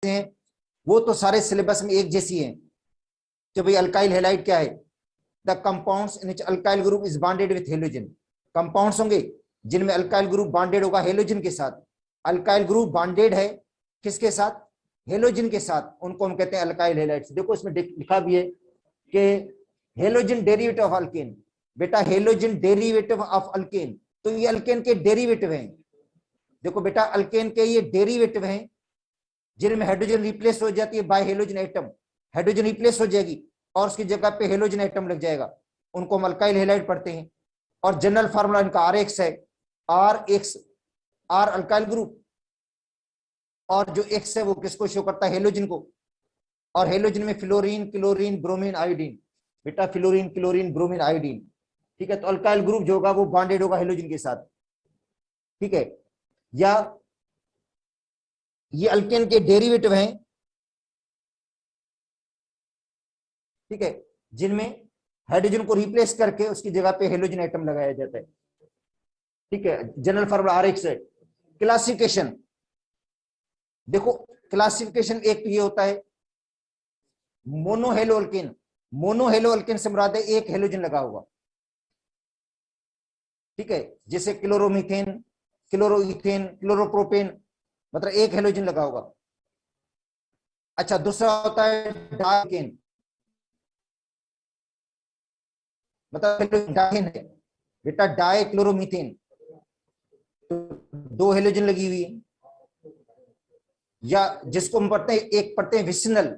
हैं वो तो सारे सिलेबस में एक जैसी हैं कि भाई अल्काइल हैलाइड क्या है, the compounds in which alkyl group is bonded with halogen. Compounds होंगे जिनमें अल्काइल ग्रुप बॉन्डेड होगा हेलोजन के साथ। अल्काइल ग्रुप बॉन्डेड है किसके साथ, हेलोजन के साथ, उनको हम कहते हैं अल्काइल हैलाइड्स। देखो इसमें लिखा भी है कि हेलोजन डेरिवेटिव ऑफ अल्केन। बेटा हेलोजन डेरिवेटिव ऑफ अल्केन, तो ये अल्केन के डेरिवेटिव हैं। देखो बेटा अल्केन के ये डेरिवेटिव हैं जिनमें हाइड्रोजन रिप्लेस हो जाती है bye halogen atom, hydrogen replace हो जाएगी और उसकी जगह पे हेलोजन एटम लग जाएगा, उनको हम अल्काइल हैलाइड पढ़ते हैं। और जनरल फार्मूला इनका RX है, RX R अल्काइल ग्रुप, और जो X है वो किसको शो करता है, हेलोजन को। और हेलोजन में फ्लोरीन, क्लोरीन, ब्रोमीन, आयोडीन। बेटा फ्लोरीन, क्लोरीन, ब्रोमीन, आयोडीन, ठीक है। तो अल्काइल ग्रुप जो होगा वो बॉन्डेड होगा हेलोजन के साथ, ठीक है। या ये अल्केन के डेरिवेटिव हैं, ठीक है, जिनमें हाइड्रोजन को रिप्लेस करके उसकी जगह पे हेलोजन एटम लगाया जाता है, ठीक है। जनरल फार्मूला RX है। क्लासिफिकेशन, देखो क्लासिफिकेशन एक तो ये होता है मोनोहेलो अल्केन। मोनोहेलो अल्केन से मुराद है एक हेलोजन लगा होगा, ठीक है, जैसे क्लोरोमीथेन, क्लोरोइथेन, क्लोरोप्रोपेन, मतलब एक हेलोजन लगा होगा। अच्छा दूसरा होता है डायकेन, मतलब डायकेन है बेटा, डाई क्लोरोमीथेन, तो दो हेलोजन लगी हुई है। या जिसको हम पढ़ते हैं, एक पढ़ते हैं विसिनल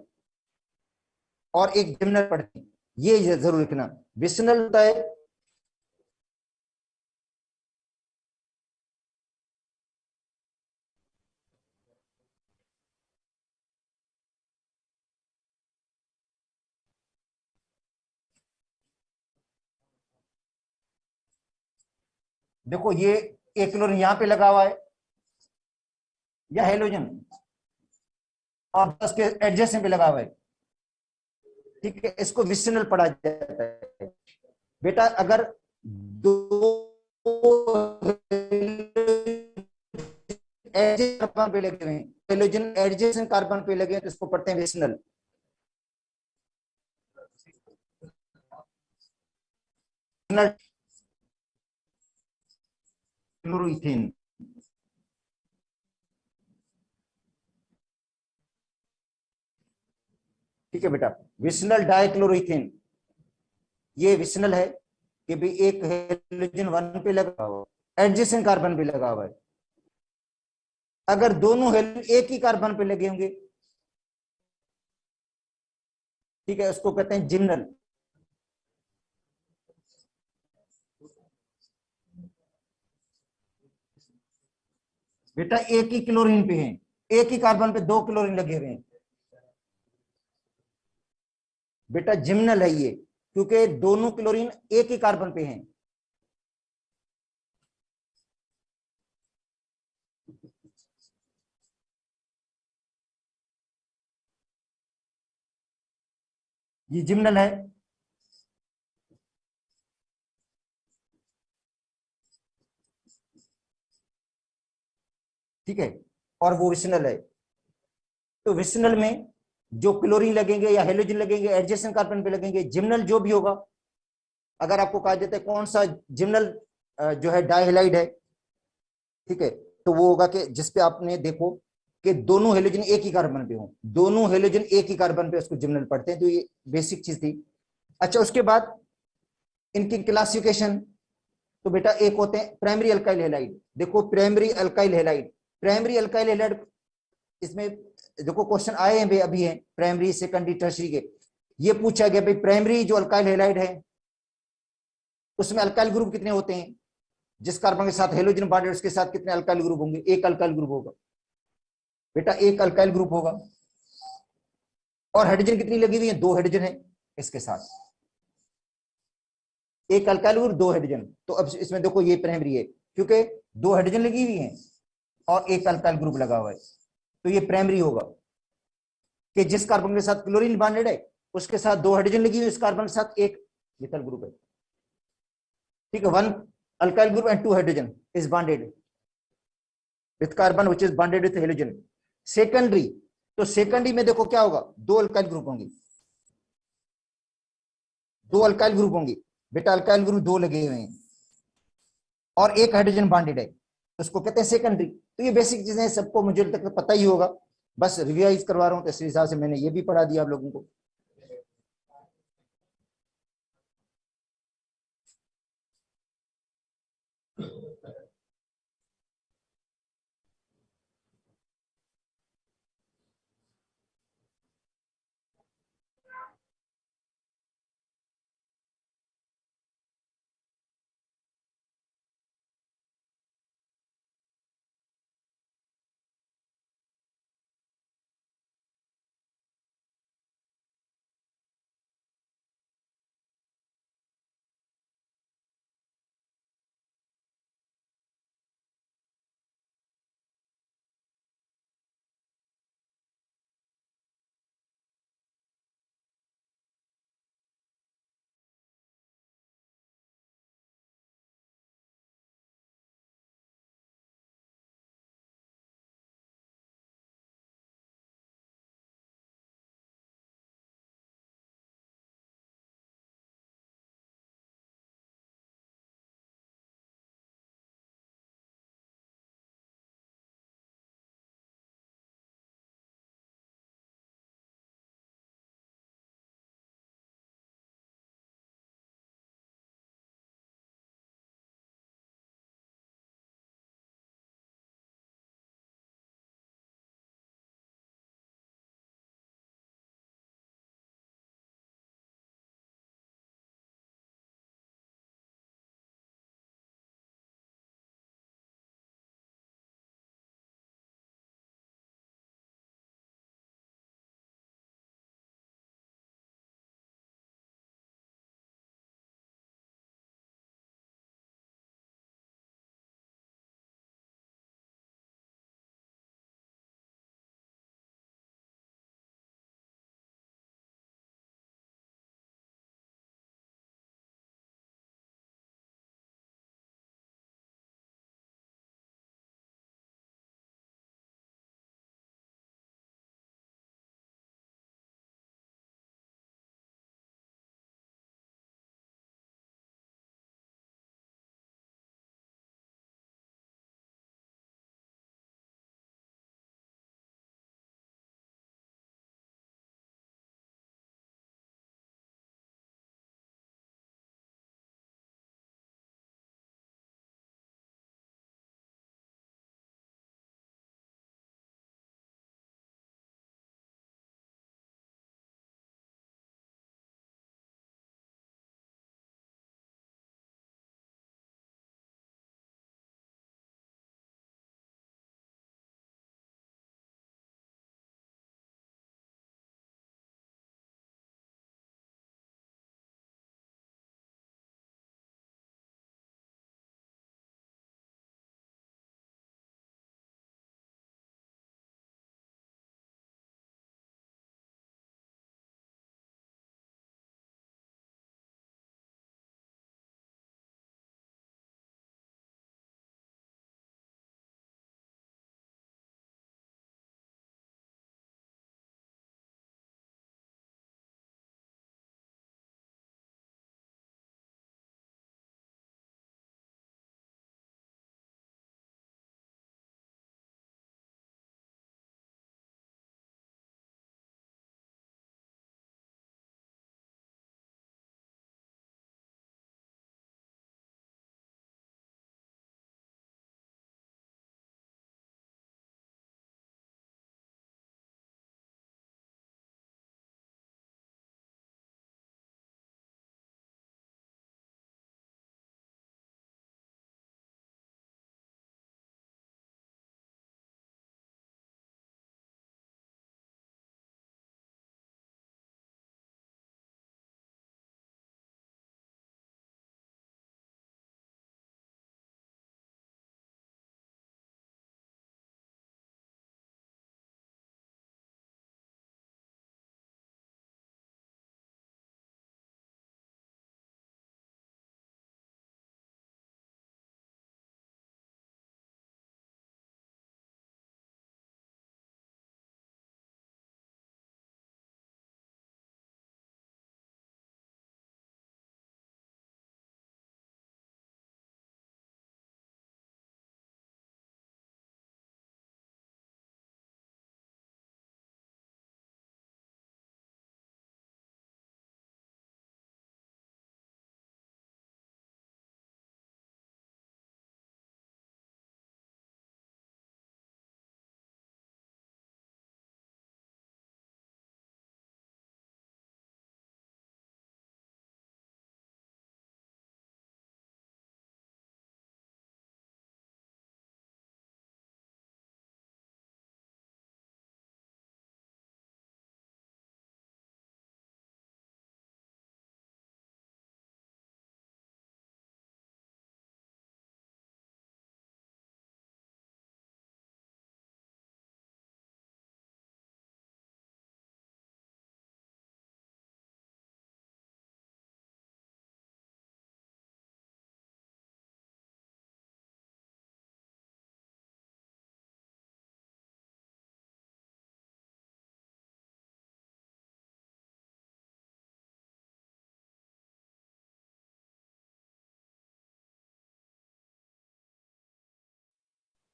और एक जिम्नल पढ़ते हैं, ये जरूर लिखना। विसिनल होता है देखो ये एक क्लोरीन यहां पे लगा हुआ है या हेलोजन, और उसके एडजेसेंट पे लगा हुआ है, ठीक है, इसको विसिनल पढ़ा जाता है। बेटा अगर दो कार्बन पे लगे हुए हैं, हेलोजन एडजेसेंट कार्बन पे लगे हैं, तो इसको पढ़ते हैं विसिनल। क्लोरोइथेन, ठीक है बेटा। विसिनल डाइक्लोरोइथेन, ये विसिनल है कि भी एक हेलोजन 1 पे लगा हुआ, एडजेसेंट कार्बन पे लगा हुआ है। अगर दोनों हेलोजन एक ही कार्बन पे लगे होंगे, ठीक है, उसको कहते हैं जिम्नल। बेटा एक ही क्लोरीन पे हैं, एक ही कार्बन पे दो क्लोरीन लगे हुए हैं, बेटा जिम्नल है ये, क्योंकि दोनों क्लोरीन एक ही कार्बन पे हैं। ये जिम्नल है, ठीक है, और वो विसिनल है। तो विसिनल में जो क्लोरीन लगेंगे या हेलोजन लगेंगे एडजेसेंट कार्बन पे लगेंगे। जिम्नल जो भी होगा, अगर आपको कहा जाता है कौन सा जिम्नल जो है डाइहैलाइड है, ठीक है, तो वो होगा कि जिसपे आपने देखो कि दोनों हेलोजन एक ही कार्बन पे हो, दोनों हेलोजन एक ही कार्बन पे, उसको जिम्नल पढ़ते हैं। तो ये बेसिक चीज थी। अच्छा उसके बाद इनकी क्लासिफिकेशन, तो बेटा एक होते हैं प्राइमरी अल्काइल हैलाइड। देखो primary alkyl halide, primary alkyl halide, इसमें देखो क्वेश्चन आए हैं अभी हैं प्राइमरी सेकेंडरी टर्शरी के। ये पूछा गया भाई प्राइमरी जो अल्काइल हैलाइड है उसमें अल्काइल ग्रुप कितने होते हैं, जिस कार्बन के साथ हेलोजन बॉन्डेड उसके साथ कितने अल्काइल ग्रुप होंगे, एक अल्काइल ग्रुप होगा बेटा, एक अल्काइल ग्रुप होगा। और हाइड्रोजन कितनी लगी हुई है, दो हाइड्रोजन है इसके साथ, एक अल्काइल ग्रुप दो हाइड्रोजन। तो अब इसमें देखो ये प्राइमरी है क्योंकि दो हाइड्रोजन लगी हुई है और एक अल्काइल ग्रुप लगा हुआ है, तो ये प्राइमरी होगा कि जिस कार्बन के साथ क्लोरीन बॉन्डेड है उसके साथ दो हाइड्रोजन लगी हुई, इस कार्बन के साथ एक मिथाइल ग्रुप है, ठीक है। One alkyl group and two hydrogen is bonded with carbon which is bonded with halogen. Secondary, तो सेकेंडरी में देखो क्या होगा, दो अल्काइल ग्रुप होंगे, दो अल्काइल ग्रुप होंगे बेटा, अल्काइल ग्रुप दो लगे हुए हैं और एक हाइड्रोजन बॉन्डेड है, तो उसको कहते हैं सेकेंडरी। तो ये बेसिक चीजें सबको मुझे तक पता ही होगा, बस रिवाइज करवा रहा हूं, तो इस हिसाब से मैंने ये भी पढ़ा दिया आप लोगों को।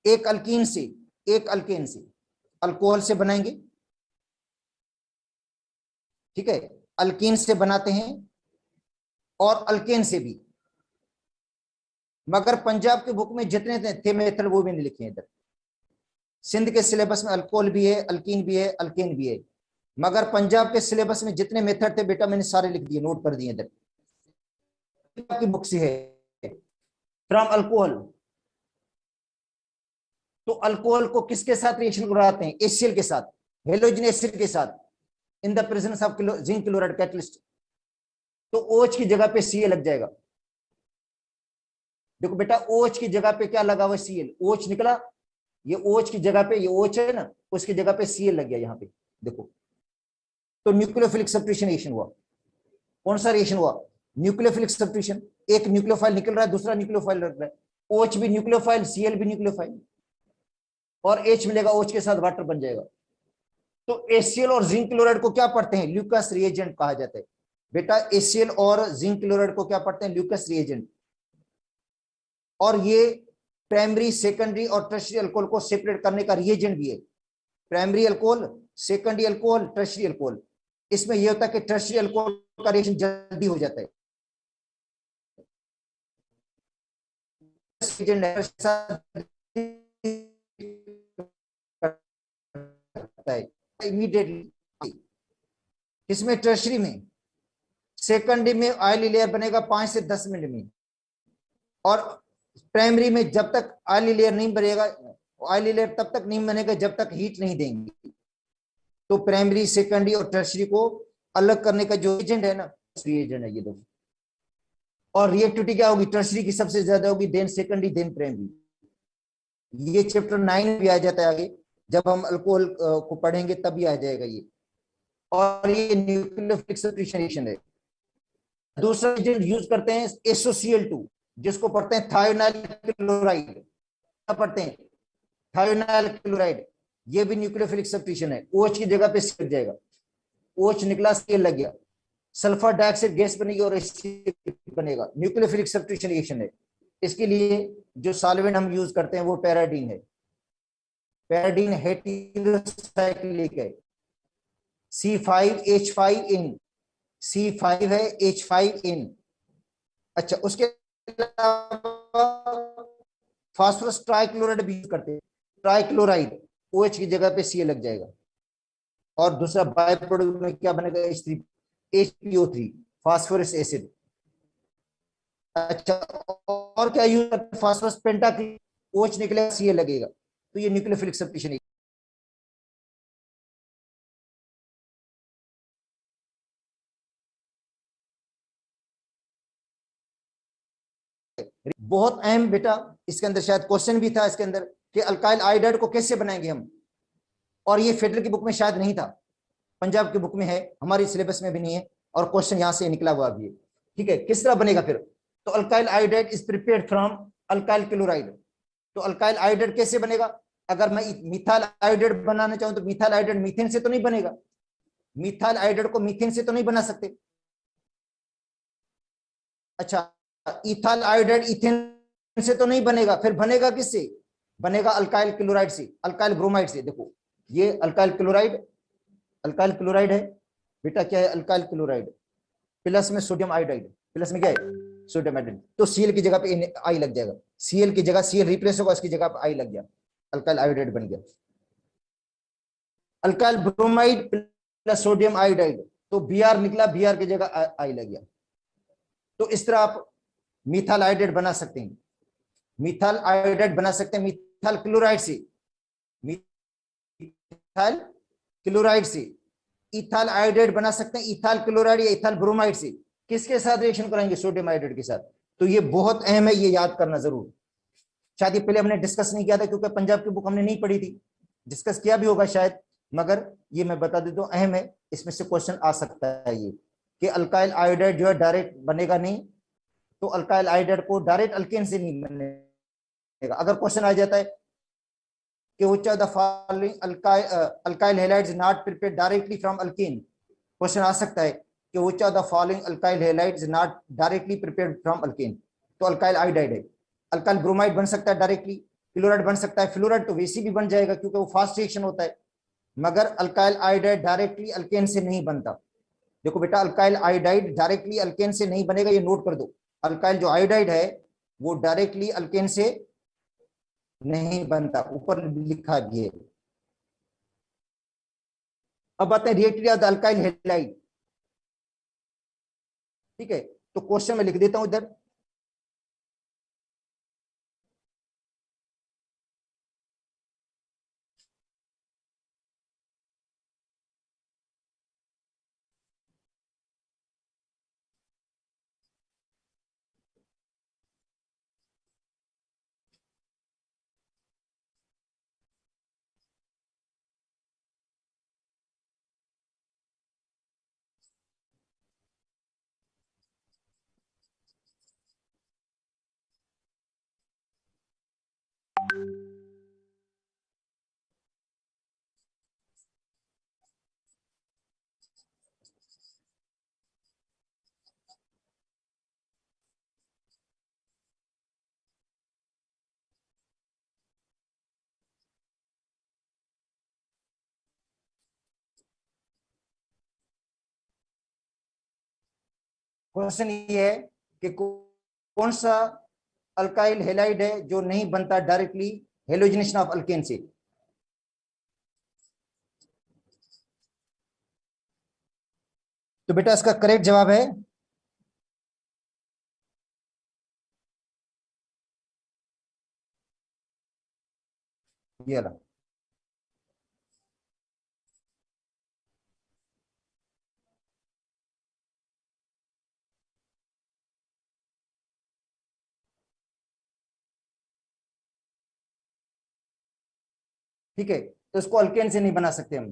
एक अल्कीन से, एक अल्केन से, अल्कोहल से बनाएंगे, ठीक है, अल्कीन से बनाते हैं और अल्केन से भी। मगर पंजाब के बुक में जितने थे मेथड वो भी नहीं लिखे इधर। सिंध के सिलेबस में अल्कोहल भी है, अल्कीन भी है, अल्केन भी है, मगर पंजाब के सिलेबस में जितने मेथड थे बेटा मैंने सारे लिख दिए, नोट कर दिए इधर की बुक से है। फ्रॉम अल्कोहल, तो अल्कोहल को किसके साथ रिएक्शन कराते हैं? एसीएल के साथ, हेलोजन एसिड के साथ, in the presence of zinc chloride catalyst. तो OH की जगह पे Cl लग जाएगा। देखो बेटा OH की जगह पे क्या लगा हुआ? Cl, OH निकला, ये OH की जगह पे, ये OH है ना, उसकी जगह पे Cl लग गया यहाँ पे, देखो। तो न्यूक्लियोफिलिक सब्स्टिट्यूशन रिएक्शन हुआ। कौन सा रिएक्शन हुआ? Nucleophilic substitution. एक न्यूक्लियोफाइल निकल रहा है, दूसरा न्यूक्लियोफाइल रख रहा है, OH भी न्यूक्लियोफाइल, Cl भी न्यूक्लियोफाइल, और H मिलेगा, OH के साथ वाटर बन जाएगा। तो HCl और जिंक क्लोराइड को क्या पढ़ते हैं? ल्यूकस रिएजेंट कहा जाता है बेटा। HCl और जिंक क्लोराइड को क्या पढ़ते हैं? Lucas reagent. और ये प्राइमरी, सेकेंडरी और टर्शियरी अल्कोहल को सेपरेट करने का रिएजेंट भी है। Primary alcohol, secondary alcohol, tertiary alcohol. इसमें यह होता है कि टर्शियरी अल्कोहल का रिएक्शन जल्दी हो जाता है इमीडिएटली। इसमें टर्शियरी में, सेकेंडरी में ऑयली लेयर बनेगा 5 से 10 मिनट में, और प्राइमरी में जब तक ऑयली लेयर नहीं बनेगा, ऑयली लेयर तब तक नहीं बनेगा जब तक हीट नहीं देंगे। तो प्राइमरी, सेकेंडरी और टर्शियरी को अलग करने का जो एजेंट है ना, रिएजेंट है ये दो। और रिएक्टिविटी क्या होगी? टर्शियरी की सबसे ज्यादा होगी, देन सेकेंडरी, देन प्राइमरी। ये चैप्टर 9 भी आ जाता है आगे, जब हम अल्कोहल को पढ़ेंगे तभी आ जाएगा ये। और ये न्यूक्लियोफिलिक सब्स्टिट्यूशन है। दूसरा एजेंट यूज करते हैं SOCl2, जिसको पढ़ते हैं थायोनाइल क्लोराइड। क्या पढ़ते हैं? Thionyl chloride. ये भी न्यूक्लियोफिलिक सब्स्टिट्यूशन है। OH की जगह पे Cl जाएगा, OH निकला, Cl लग गया, सल्फर डाइऑक्साइड गैस बनेगी और HCl बनेगा। न्यूक्लियोफिलिक सब्स्टिट्यूशन रिएक्शन है। इसके लिए जो सॉल्वेंट हम यूज करते हैं वो पैराडीन है। पैराडीन हेटेरोसाइक्लिक है, C5H5N, C5 है, H5N। अच्छा, उसके फास्फोरस ट्राइक्लोराइड भी यूज करते हैं, ट्राइक्लोराइड, OH की जगह पे Cl लग जाएगा। और दूसरा बाय प्रोडक्ट में क्या बनेगा? HPO3, phosphorus acid. अच्छा, और क्या यूज करते हैं? फास्फोरस पेंटाक्लोराइड, OH निकलेगा, Cl लगेगा। तो ये न्यूक्लियोफिलिक सब्स्टिट्यूशन है। बहुत अहम बेटा, इसके अंदर शायद क्वेश्चन भी था इसके अंदर कि अल्काइल आयोडाइड को कैसे बनाएंगे हम, और ये फेडरल की बुक में शायद नहीं था, पंजाब की बुक में है, हमारी सिलेबस में भी नहीं है, और क्वेश्चन यहां से निकला हुआ भी है। ठीक है, किस तरह बनेगा फिर? तो alkyl iodide is prepared from alkyl chloride. तो अल्काइल आयोडाइड कैसे बनेगा? अगर मैं मिथाइल आयोडाइड बनाना चाहूं तो मिथाइल आयोडाइड मीथेन से तो नहीं बनेगा, मिथाइल आयोडाइड को मीथेन से तो नहीं बना सकते। अच्छा, इथाइल आयोडाइड इथेन से तो नहीं बनेगा, फिर बनेगा किससे? बनेगा अल्काइल क्लोराइड से, अल्काइल ब्रोमाइड से। देखो ये अल्काइल क्लोराइड, अल्काइल क्लोराइड है बेटा, क्या है? अल्काइल क्लोराइड प्लस में सोडियम आयोडाइड, प्लस में क्या है? Sodium iodide. तो Cl की जगह पे आई लग जाएगा, Cl की जगह Cl रिप्लेस होगा, उसकी जगह पे आई लग गया, अल्काइल आयोडाइड बन गया। Alkyl bromide plus sodium iodide, तो Br निकला, Br की जगह आई लग गया। तो इस तरह आप मिथाइल आयोडाइड बना सकते हैं, मिथाइल आयोडाइड बना सकते हैं मिथाइल क्लोराइड से, मिथाइल क्लोराइड से। इथाइल आयोडाइड बना सकते हैं इथाइल क्लोराइड या इथाइल ब्रोमाइड से। किसके साथ रिएक्शन कराएंगे? सोडियम आयोडाइड के साथ। तो ये बहुत अहम है, ये याद करना जरूर। शायद ये पहले हमने डिस्कस नहीं किया था क्योंकि पंजाब की बुक हमने नहीं पढ़ी थी, डिस्कस किया भी होगा शायद, मगर ये मैं बता देता हूं, अहम है, इसमें से क्वेश्चन आ सकता है ये कि अल्काइल आयोडाइड जो है डायरेक्ट बनेगा नहीं, तो अल्काइल आयोडाइड को डायरेक्ट अल्केन से नहीं बनेगा। अगर क्वेश्चन आ जाता है कि which of the following alkyl halides not prepared directly from alkene, question आ सकता है कि which of the following alkyl halides not directly prepared from alkene, तो अल्काइल आयोडाइड है। अल्काइल ब्रोमाइड बन सकता है डायरेक्टली, क्लोराइड बन सकता है, फ्लोराइड तो वैसे भी बन जाएगा क्योंकि वो फास्ट रिएक्शन होता है, मगर अल्काइल आयोडाइड डायरेक्टली अल्केन से नहीं बनता। देखो बेटा, अल्काइल आयोडाइड डायरेक्टली अल्केन से नहीं बनेगा, ये नोट कर दो। अल्काइल जो आयोडाइड है वो डायरेक्टली अल्केन से नहीं बनता, ऊपर लिखा भी है। अब आते हैं reactivity of the alkyl halide. ठीक है, तो क्वेश्चन में लिख देता हूं इधर। क्वेश्चन ये है कि कौन सा अल्काइल हैलाइड है जो नहीं बनता डायरेक्टली हेलोजिनेशन ऑफ अल्केन से। तो बेटा इसका करेक्ट जवाब है ये वाला। ठीक है, तो इसको अल्केन से नहीं बना सकते हम।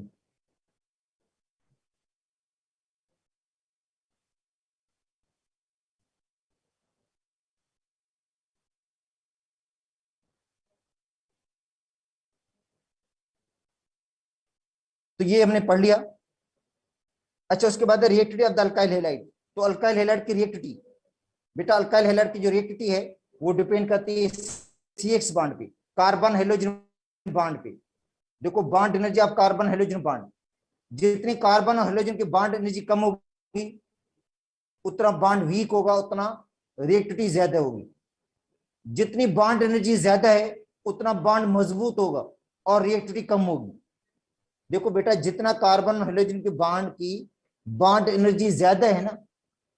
तो ये हमने पढ़ लिया। अच्छा, उसके बाद reactivity of the alkyl halide. तो अल्काइल हैलाइड की रिएक्टिविटी, बेटा अल्काइल हैलाइड की जो रिएक्टिविटी है वो डिपेंड करती है CX बॉन्ड पे, कार्बन हाइड्रोजन बॉन्ड पे। देखो bond energy of carbon hydrogen bond, जितनी कार्बन और हाइड्रोजन की बॉन्ड एनर्जी कम होगी उतना बॉन्ड वीक होगा, उतना रिएक्टिविटी ज्यादा होगी। जितनी बॉन्ड एनर्जी ज्यादा है उतना बॉन्ड मजबूत होगा और रिएक्टिविटी कम होगी। देखो बेटा, जितना कार्बन हाइड्रोजन की बॉन्ड की बॉन्ड एनर्जी ज्यादा है ना,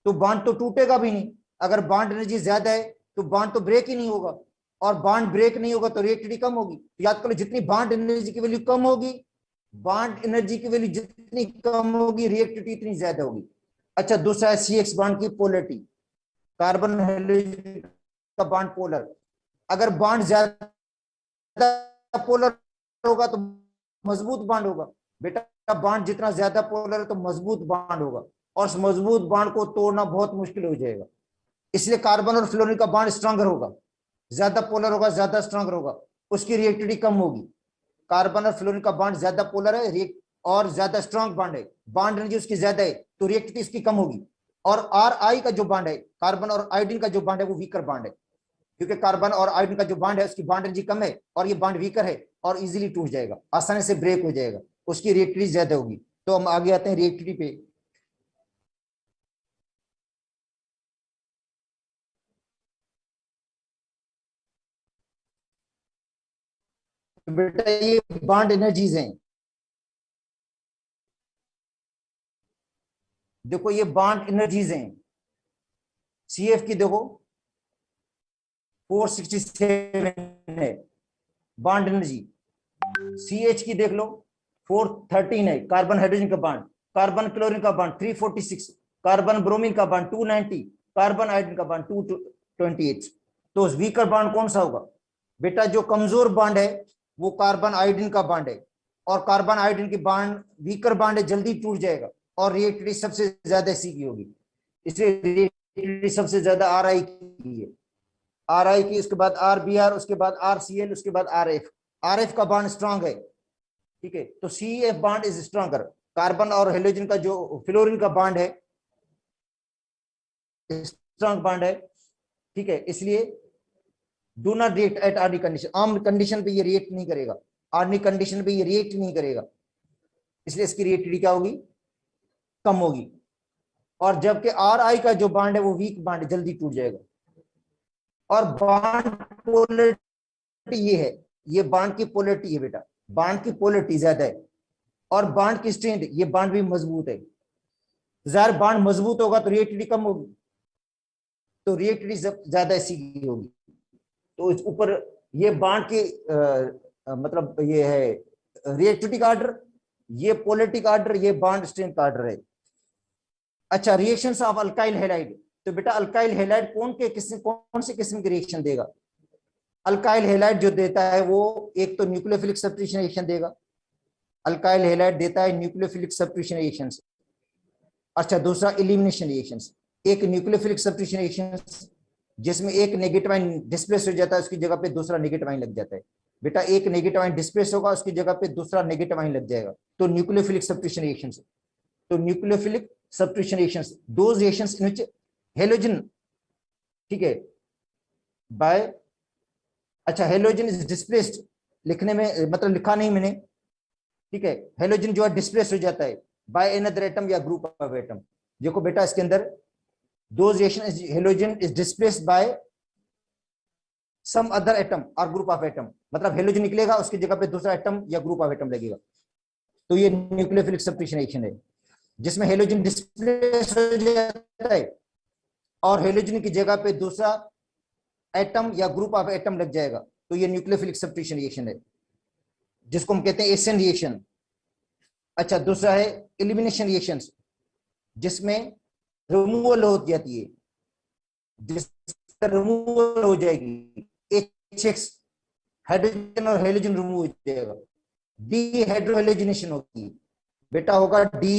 तो बॉन्ड तो टूटेगा भी नहीं। अगर बॉन्ड एनर्जी ज्यादा है तो बॉन्ड तो ब्रेक ही नहीं होगा, और बॉन्ड ब्रेक नहीं होगा तो रिएक्टिविटी कम होगी। तो याद करो, जितनी बॉन्ड एनर्जी की वैल्यू कम होगी, बॉन्ड एनर्जी की वैल्यू जितनी कम होगी रिएक्टिविटी इतनी ज्यादा होगी। अच्छा, दूसरा है CX बॉन्ड की पोलरिटी, कार्बन हाइड्रोजन का बॉन्ड पोलर। अगर बॉन्ड ज्यादा पोलर होगा तो मजबूत बॉन्ड होगा। बेटा बॉन्ड जितना ज्यादा पोलर है तो मजबूत बॉन्ड होगा, और उस मजबूत बॉन्ड को तोड़ना बहुत मुश्किल हो जाएगा। इसलिए कार्बन और फ्लोरीन का बॉन्ड स्ट्रांगर होगा, ज्यादा पोलर होगा, ज्यादा स्ट्रांगर होगा, उसकी रिएक्टिविटी कम होगी। कार्बन और फ्लोरीन का बॉन्ड ज्यादा पोलर है और ज्यादा स्ट्रांग बॉन्ड है, बॉन्ड एनर्जी उसकी ज्यादा है तो रिएक्टिविटी इसकी कम होगी। और RI का जो बॉन्ड है, कार्बन और आयोडीन का जो बॉन्ड है वो वीकर बॉन्ड है, क्योंकि कार्बन और आयोडीन का जो बॉन्ड है उसकी बॉन्ड एनर्जी कम है और ये बॉन्ड वीकर है और इजीली टूट जाएगा, आसानी से ब्रेक हो जाएगा, उसकी रिएक्टिविटी ज्यादा होगी। तो हम आगे आते हैं रिएक्टिविटी पे। तो बेटा ये बॉन्ड एनर्जीज हैं, देखो ये बॉन्ड एनर्जीज हैं। CF की देखो 467 है बॉन्ड एनर्जी, CH की देख लो 413 है, कार्बन हाइड्रोजन का बॉन्ड, कार्बन क्लोरीन का बॉन्ड 346, कार्बन ब्रोमीन का बॉन्ड 290, कार्बन आयोडीन का बॉन्ड 228। तो वीकर बॉन्ड कौन सा होगा? बेटा जो कमजोर बॉन्ड है वो कार्बन आयोडीन का बॉन्ड है, और कार्बन आयोडीन की बॉन्ड वीकर बॉन्ड है, जल्दी टूट जाएगा और रिएक्टिविटी सबसे ज्यादा सी की होगी, इसलिए रिएक्टिविटी सबसे ज्यादा RI की है। RI की, उसके बाद RBr, उसके बाद RCl, उसके बाद RF का बॉन्ड स्ट्रांग है। ठीक है, तो CF bond is stronger. Carbon और हाइड्रोजन का जो फ्लोरीन का बॉन्ड है स्ट्रॉन्ग बॉन्ड है। ठीक है, इसलिए do not react eight Hardy condition, arm condition पे ये रिएक्ट नहीं करेगा, आर्मी कंडीशन पे ये रिएक्ट नहीं करेगा, इसलिए इसकी रिएक्टिविटी क्या होगी, कम होगी। और जबकि आर आई का जो बॉन्ड है वो वीक बॉन्ड, जल्दी टूट जाएगा। और बॉन्ड पोलरिटी ये है, ये बॉन्ड की पोलरिटी है बेटा, बॉन्ड की पोलरिटी ज्यादा है। और बॉन्ड की स्ट्रेंथ, ये बॉन्ड भी मजबूत है, जाहिर बॉन्ड मजबूत होगा तो रिएक्टिविटी कम होगी, तो रिएक्टिविटी ज्यादा इसी की होगी। तो इस ऊपर ये बॉन्ड की मतलब ये है रिएक्टिविटी का ऑर्डर, ये पोलरिटी का ऑर्डर, ये बॉन्ड स्ट्रेंथ का ऑर्डर है। अच्छा, रिएक्शंस ऑफ अल्काइल हैलाइड, तो बेटा अल्काइल हैलाइड कौन से किस्म के रिएक्शन देगा? अल्काइल हैलाइड जो देता है वो एक तो न्यूक्लियोफिलिक सब्स्टिट्यूशन रिएक्शन देगा, अल्काइल हैलाइड देता है न्यूक्लियोफिलिक सब्स्टिट्यूशन रिएक्शंस। अच्छा, दूसरा एलिमिनेशन रिएक्शंस, एक न्यूक्लियोफिलिक सब्स्टिट्यूशन रिएक्शंस जिसमें एक नेगेटिव आयन डिस्प्लेस हो जाता है, उसकी जगह पे दूसरा नेगेटिव आयन लग जाता है। बेटा एक नेगेटिव आयन डिस्प्लेस होगा, उसकी जगह पे दूसरा नेगेटिव आयन लग जाएगा, तो न्यूक्लियोफिलिक सब्स्टिट्यूशन रिएक्शंस। तो nucleophilic substitution reactions, those reactions in which halogen, ठीक है, बाय, अच्छा हेलोजन इज डिस्प्लेस्ड, लिखने में मतलब लिखा नहीं मैंने, ठीक है, हेलोजन जो है डिस्प्लेस हो जाता है बाय अनदर एटम या ग्रुप ऑफ एटम। देखो बेटा इसके अंदर those reaction is halogen is displaced by some other atom और ग्रुप ऑफ एटम, मतलब हेलोजन निकलेगा उसकी जगह पे दूसरा एटम या ग्रुप ऑफ एटम लगेगा, तो ये न्यूक्लियोफिलिक सब्स्टिट्यूशन रिएक्शन है जिसमें हेलोजन डिस्प्लेस हो जाता है और हेलोजन की जगह पे दूसरा एटम या ग्रुप ऑफ एटम लग जाएगा, तो ये न्यूक्लियोफिलिक सब्स्टिट्यूशन रिएक्शन है जिसको हम कहते हैं एसियन रिएक्शन। अच्छा, दूसरा है एलिमिनेशन रिएक्शंस जिसमें रिमूवल हो जाती है, जिसका रिमूवल हो जाएगी HX, हाइड्रोजन और हेलोजन रिमूव हो जाएगा, डी हाइड्रोहेलोजिनेशन होगी, बेटा होगा डी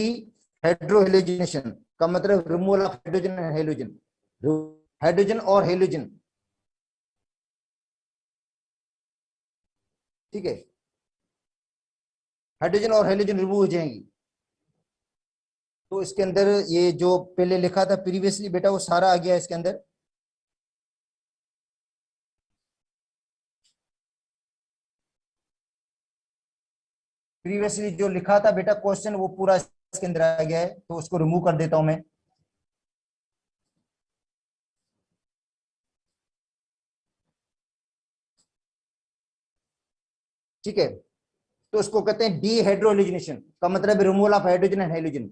हाइड्रोहेलोजिनेशन का मतलब removal of hydrogen and halogen, hydrogen और हेलोजन, ठीक है, हाइड्रोजन और हेलोजन रिमूव हो जाएंगी। तो इसके अंदर ये जो पहले लिखा था प्रीवियसली बेटा वो सारा आ गया इसके अंदर। प्रीवियसली जो लिखा था बेटा क्वेश्चन वो पूरा इसके अंदर आ गया है, तो उसको रिमूव कर देता हूं मैं। ठीक है, तो उसको कहते हैं डी हाइड्रोलिजिनेशन का मतलब removal of hydrogen and halogen.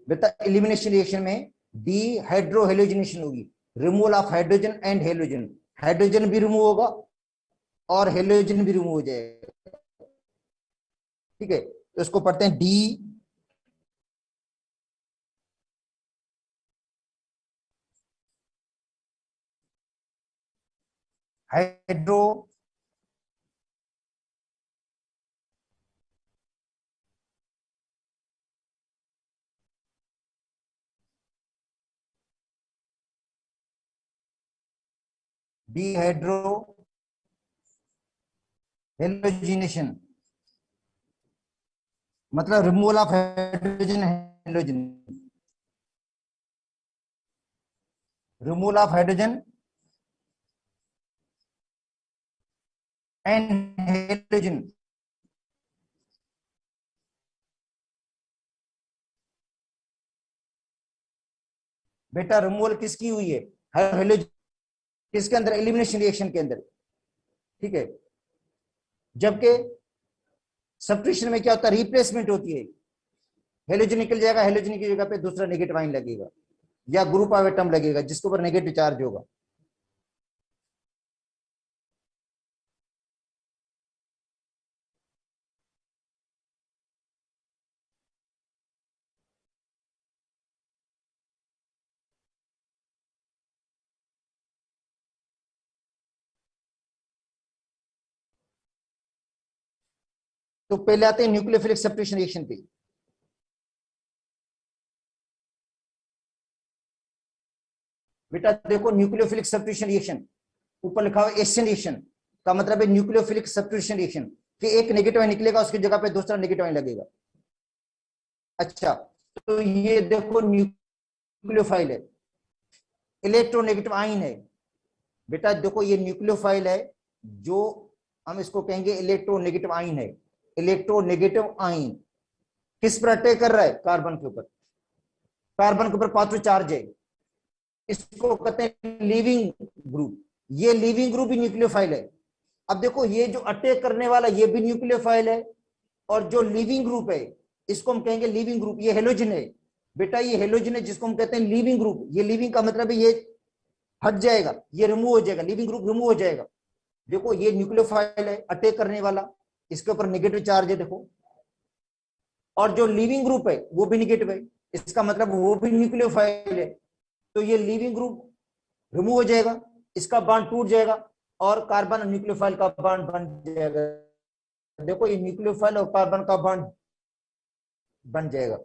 बेटा एलिमिनेशन रिएक्शन में डी हाइड्रोहेलोजिनेशन होगी, removal of hydrogen and halogen, hydrogen भी रिमूव होगा और हेलोजन भी रिमूव हो जाएगा। ठीक है, तो इसको पढ़ते हैं डी हाइड्रो डिहाइड्रो हेलोजिनेशन मतलब removal of hydrogen halogen, removal of hydrogen and halogen. बेटा रिमूवल किसकी हुई है, हेलोजन, किसके अंदर, एलिमिनेशन रिएक्शन के अंदर। ठीक है, जबकि सब्स्टिट्यूशन में क्या होता है, रिप्लेसमेंट होती है, हेलोजन निकल जाएगा, हेलोजन की जगह पे दूसरा नेगेटिव आयन लगेगा या ग्रुप ऑफ एटम लगेगा जिसके ऊपर नेगेटिव चार्ज होगा। तो पहले आते हैं न्यूक्लियोफिलिक सब्स्टिट्यूशन रिएक्शन पे। बेटा देखो न्यूक्लियोफिलिक सब्स्टिट्यूशन रिएक्शन ऊपर लिखा हुआ एशियन रिएक्शन का मतलब है न्यूक्लियोफिलिक सब्स्टिट्यूशन रिएक्शन कि एक नेगेटिव आयन निकलेगा उसकी जगह पे दूसरा नेगेटिव आयन लगेगा। अच्छा, तो ये देखो न्यूक्लियोफाइल है, इलेक्ट्रोनेगेटिव आयन है, बेटा देखो ये न्यूक्लियोफाइल है, जो हम इसको कहेंगे इलेक्ट्रोनेगेटिव आयन है। इलेक्ट्रोनेगेटिव आयन किस पर अटैक कर रहा है? कार्बन के ऊपर। कार्बन के ऊपर पॉजिटिव चार्ज है, इसको कहते हैं लीविंग ग्रुप। ये लीविंग ग्रुप भी न्यूक्लियोफाइल है। अब देखो ये जो अटैक करने वाला ये भी न्यूक्लियोफाइल है, और जो लीविंग ग्रुप है इसको हम कहेंगे लीविंग ग्रुप। ये हेलोजन है बेटा, ये हेलोजन है जिसको हम कहते हैं लीविंग ग्रुप। ये लीविंग का मतलब है ये हट जाएगा, ये रिमूव हो जाएगा, लीविंग ग्रुप रिमूव हो जाएगा। देखो ये न्यूक्लियोफाइल है अटैक करने वाला, इसके ऊपर नेगेटिव चार्ज है देखो। और जो लीविंग ग्रुप है वो भी नेगेटिव है, इसका मतलब वो भी न्यूक्लियोफाइल है। तो ये लीविंग ग्रुप रिमूव हो जाएगा, इसका बॉन्ड टूट जाएगा, और कार्बन और न्यूक्लियोफाइल का बॉन्ड बन जाएगा। देखो ये न्यूक्लियोफाइल और कार्बन का बॉन्ड बन जाएगा।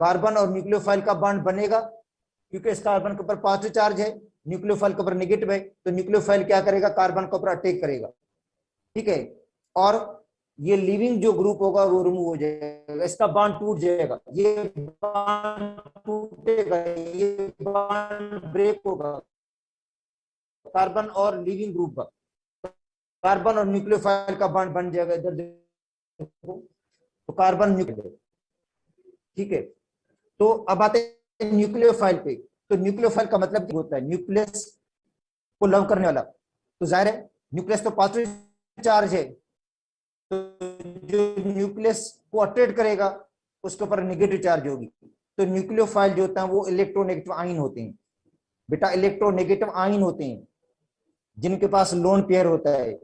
कार्बन और न्यूक्लियोफाइल का बॉन्ड बनेगा, क्योंकि इस कार्बन के ऊपर पॉजिटिव चार्ज है, न्यूक्लियोफाइल के ऊपर नेगेटिव है, तो न्यूक्लियोफाइल क्या करेगा? कार्बन के ऊपर अटैक करेगा, ठीक है। और ये लिविंग जो ग्रुप होगा वो रिमूव हो जाएगा, इसका बॉन्ड टूट जाएगा, ये बॉन्ड टूटेगा, ये बॉन्ड ब्रेक होगा कार्बन और लिविंग ग्रुप का। कार्बन और न्यूक्लियोफाइल का बॉन्ड बन जाएगा, इधर देखो तो कार्बन न्यूक्लियो, ठीक है। तो अब आते हैं न्यूक्लियोफाइल पे। तो न्यूक्लियोफाइल का मतलब क्या होता है? न्यूक्लियस को लव करने वाला। तो जाहिर है न्यूक्लियस तो पॉजिटिव चार्ज है, तो जो न्यूक्लियस को अट्रैक्ट करेगा उसके ऊपर नेगेटिव चार्ज होगी। तो न्यूक्लियोफाइल जो होता है वो इलेक्ट्रोनेगेटिव आयन होते हैं बेटा, इलेक्ट्रोनेगेटिव आयन होते हैं जिनके पास लोन पेयर होता है,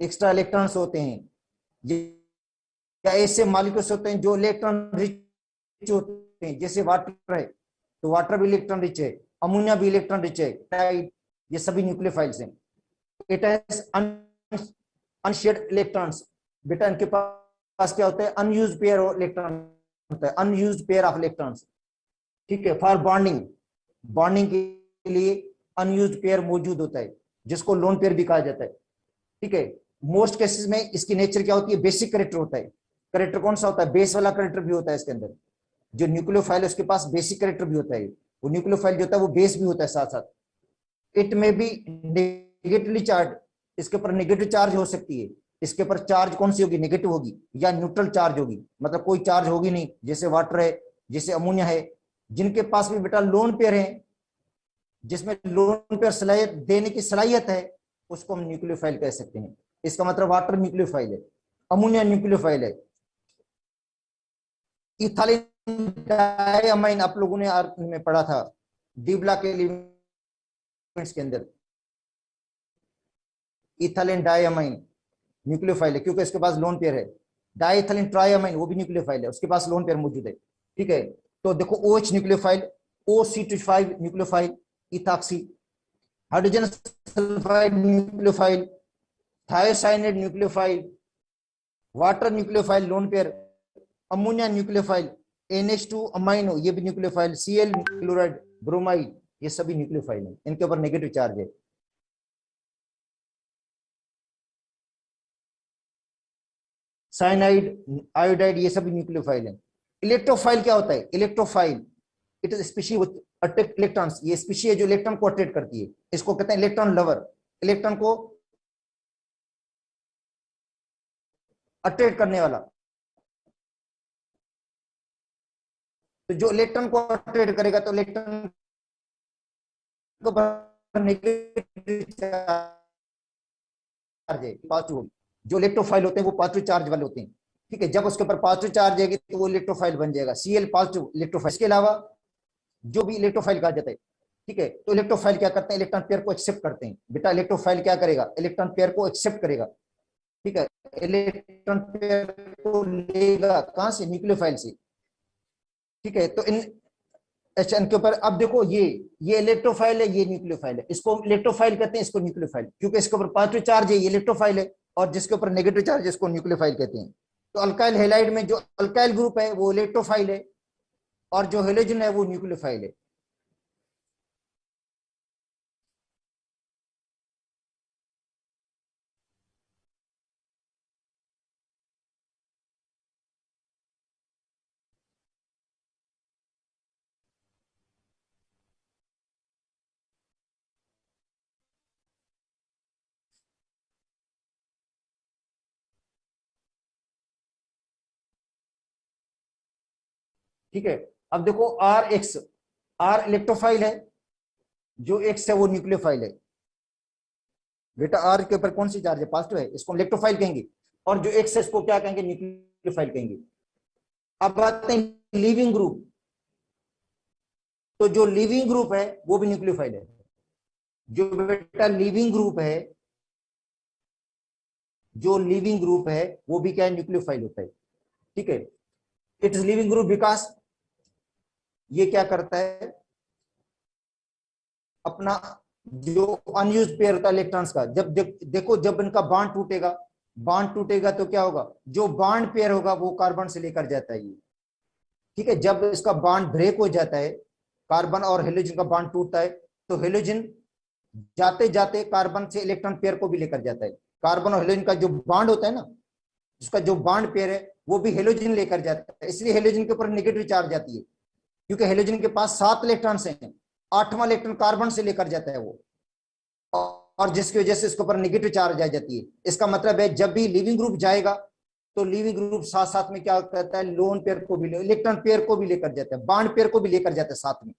एक्स्ट्रा इलेक्ट्रॉन्स होते हैं, या ऐसे मॉलिक्यूल्स होते हैं जो इलेक्ट्रॉन रिच होते हैं, जैसे वाटर है तो वाटर भी इलेक्ट्रॉन रिच है, अमोनिया भी इलेक्ट्रॉन रिच है, ये सभी न्यूक्लियोफाइल्स हैं। It has unshared electrons. बेटा इनके पास क्या होता है? अनयूज्ड पेयर ऑफ इलेक्ट्रॉन होता है, अनयूज्ड पेयर ऑफ इलेक्ट्रॉन्स, ठीक है। फॉर बॉन्डिंग, बॉन्डिंग के लिए अनयूज्ड पेयर मौजूद होता है, जिसको लोन पेयर भी कहा जाता है, ठीक है। मोस्ट केसेस में इसकी नेचर क्या होती है? बेसिक करेक्टर होता है। करेक्टर कौन सा होता है? बेस वाला करेक्टर भी होता है इसके अंदर। जो न्यूक्लियोफाइल है उसके पास बेसिक करेक्टर भी होता है, वो न्यूक्लियोफाइल जो होता है वो बेस भी होता है साथ साथ। इट में बी नेगेटिवली चार्ज, इसके ऊपर नेगेटिव चार्ज हो सकती है। इसके ऊपर चार्ज कौन सी होगी? नेगेटिव होगी, या न्यूट्रल चार्ज होगी, मतलब कोई चार्ज होगी नहीं, जैसे वाटर है, जैसे अमोनिया है। जिनके पास भी बेटा लोन पेयर है, जिसमें लोन पेयर सलाहियत देने की सलाहियत है, उसको हम न्यूक्लियोफाइल कह सकते हैं। इसका मतलब वाटर न्यूक्लियोफाइल है, अमोनिया न्यूक्लियोफाइल है। इथाइलिन डायमाइन आप लोगों ने में पढ़ा था डी ब्लॉक एलिमेंट्स के अंदर। इथाइलिन डायमाइन न्यूक्लियोफाइल है क्योंकि इसके पास लोन पेयर है। डाइथिलीन ट्राइअमाइन वो भी न्यूक्लियोफाइल है, उसके पास लोन पेयर मौजूद है, ठीक है। तो देखो OH nucleophile, OC25 nucleophile, ethoxy, hydrogen sulphide nucleophile, thiocyanate nucleophile, water nucleophile lone pair, ammonia nucleophile, NH2 amino ये भी न्यूक्लियोफाइल, Cl क्लोराइड, ब्रोमाइड ये सभी न्यूक्लियोफाइल है, इनके ऊपर नेगेटिव चार्ज है। साइनाइड, आयोडाइड ये सभी न्यूक्लियोफाइल है। इलेक्ट्रोफाइल क्या होता है? Electrophile it is species with attract electrons, ये स्पीशी है जो इलेक्ट्रॉन को अट्रैक्ट करती है, इसको कहते हैं इलेक्ट्रॉन लवर। इलेक्ट्रॉन को अट्रैक्ट करने वाला, तो जो इलेक्ट्रॉन को अट्रैक्ट करेगा तो इलेक्ट्रॉन को नेगेटिव चार्ज है, पॉजिटिव। जो इलेक्ट्रोफाइल होते हैं वो पॉजिटिव चार्ज वाले होते हैं, ठीक है। जब उसके ऊपर पॉजिटिव चार्ज आएगी तो वो इलेक्ट्रोफाइल बन जाएगा, Cl पॉजिटिव इलेक्ट्रोफाइल। इसके अलावा जो भी इलेक्ट्रोफाइल कहा जाता है, ठीक है। तो इलेक्ट्रोफाइल क्या करते हैं? इलेक्ट्रॉन पेयर को एक्सेप्ट करते हैं बेटा। इलेक्ट्रोफाइल क्या करेगा? इलेक्ट्रॉन पेयर को एक्सेप्ट करेगा, ठीक है। इलेक्ट्रॉन पेयर को लेगा कहां से? न्यूक्लियोफाइल से, ठीक है। तो इन एचएन के ऊपर अब देखो ये इलेक्ट्रोफाइल है, ये न्यूक्लियोफाइल है, इसको इलेक्ट्रोफाइल कहते हैं, इसको न्यूक्लियोफाइल, क्योंकि इसके ऊपर पॉजिटिव चार्ज है ये इलेक्ट्रोफाइल है, और जिसके ऊपर नेगेटिव चार्ज है इसको न्यूक्लियोफाइल कहते हैं। तो अल्काइल हैलाइड में जो अल्काइल ग्रुप है वो इलेक्ट्रोफाइल है, और जो हेलोजन है वो न्यूक्लियोफाइल है। ठीक है। अब देखो आर एक्स, आर इलेक्ट्रोफाइल है, जो एक्स है वो न्यूक्लियोफाइल है। बेटा आर के ऊपर कौन सी चार्ज है, पॉजिटिव है, इसको हम इलेक्ट्रोफाइल कहेंगे। और जो एक्स है इसको क्या कहेंगे, न्यूक्लियोफाइल कहेंगे। अब आते हैं लीविंग ग्रुप, तो जो लीविंग ग्रुप है वो भी न्यूक्लियोफाइल है। जो बेटा लीविंग ग्रुप है, जो लिविंग ग्रुप है वो भी क्या है, न्यूक्लियोफाइल होता है। ठीक है। It is leaving group because ये क्या करता है, अपना जो अनयूज पेयर होता है इलेक्ट्रॉन्स का, जब देखो जब इनका बॉन्ड टूटेगा, बॉन्ड टूटेगा तो क्या होगा, जो बॉन्ड पेयर होगा वो कार्बन से लेकर जाता है ये। ठीक है। जब इसका बॉन्ड ब्रेक हो जाता है, कार्बन और हेलोजन का बॉन्ड टूटता है, तो हेलोजन जाते जाते कार्बन से इलेक्ट्रॉन पेयर को भी लेकर जाता है। कार्बन और हेलोजन का जो बॉन्ड होता है ना, उसका जो बॉन्ड पेयर है वो भी हेलोजन लेकर जाता है, इसलिए हेलोजन के ऊपर नेगेटिव चार्ज आती है, क्योंकि हेलोजन के पास 7 इलेक्ट्रॉन्स हैं, 8वां इलेक्ट्रॉन कार्बन से लेकर जाता है वो, और जिसकी वजह से इसके ऊपर नेगेटिव चार्ज आ जाती है। इसका मतलब है जब भी लिविंग ग्रुप जाएगा तो लिविंग ग्रुप साथ साथ में क्या करता है, लोन पेयर को भी, इलेक्ट्रॉन पेयर को भी लेकर जाता है, बॉन्ड पेयर को भी लेकर जाता है साथ में।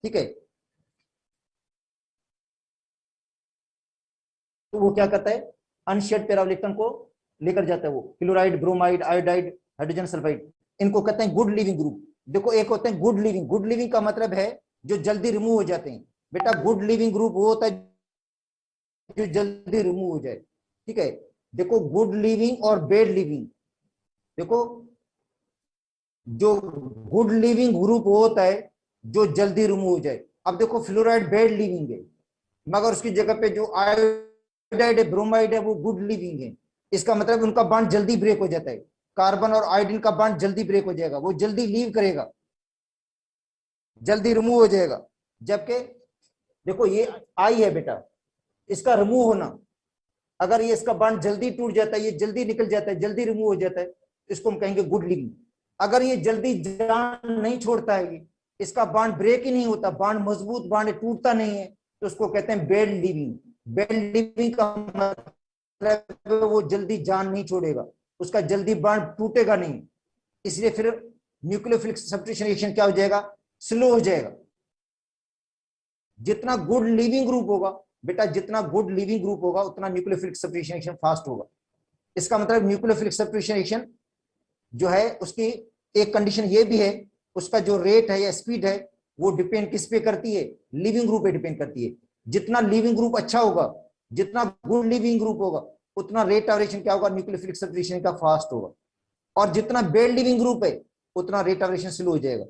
ठीक है। तो वो क्या करता है, अनशेयर्ड पेयर ऑफ इलेक्ट्रॉन को लेकर जाता है वो, chloride, bromide, iodide, hydrogen sulphide, इनको कहते हैं गुड लिविंग ग्रुप। देखो एक होते हैं गुड लिविंग, गुड लिविंग का मतलब है जो जल्दी रिमूव हो जाते हैं। बेटा गुड लिविंग ग्रुप वो होता है जो जल्दी रिमूव हो जाए। ठीक है। देखो गुड लिविंग और बैड लिविंग, देखो जो गुड लिविंग ग्रुप होता है जो जल्दी रिमूव हो जाए। अब देखो फ्लोराइड बैड लिविंग है, मगर उसकी जगह पे जो आयोडाइड है, ब्रोमाइड है, वो गुड लिविंग है। इसका मतलब उनका बॉन्ड जल्दी ब्रेक हो जाता है, कार्बन और आयोडीन का बॉन्ड जल्दी ब्रेक हो जाएगा, वो जल्दी लीव करेगा, जल्दी रिमूव हो जाएगा। जबकि देखो ये आई है बेटा, इसका रिमूव होना, अगर ये इसका बॉन्ड जल्दी टूट जाता है, ये जल्दी निकल जाता है, जल्दी रिमूव हो जाता है, इसको हम कहेंगे गुड लिविंग। अगर ये जल्दी जान नहीं छोड़ता है, ये इसका बॉन्ड ब्रेक ही नहीं होता, बॉन्ड मजबूत बॉन्ड टूटता नहीं है, तो उसको कहते हैं बैड लिविंग। बैड लिविंग का मतलब वो जल्दी जान नहीं छोड़ेगा, उसका जल्दी बॉन्ड टूटेगा नहीं, इसलिए फिर न्यूक्लियोफिलिक सब्स्टिट्यूशन रिएक्शन क्या हो जाएगा, स्लो हो जाएगा। जितना गुड लिविंग ग्रुप होगा बेटा, जितना गुड लिविंग ग्रुप होगा उतना न्यूक्लियोफिलिक सब्स्टिट्यूशन रिएक्शन फास्ट होगा। इसका मतलब न्यूक्लियोफिलिक सब्स्टिट्यूशन रिएक्शन जो है उसकी एक कंडीशन ये भी है, उसका जो रेट है या स्पीड है वो डिपेंड किस पे करती है, लिविंग ग्रुप पे डिपेंड करती है। जितना लिविंग ग्रुप अच्छा होगा, जितना गुड लिविंग ग्रुप होगा, उतना रेट ऑफ रिएक्शन क्या होगा, न्यूक्लियोफिलिक सब्स्टिट्यूशन का फास्ट होगा। और जितना बैड लिविंग ग्रुप है उतना रेट ऑफ रिएक्शन स्लो हो जाएगा।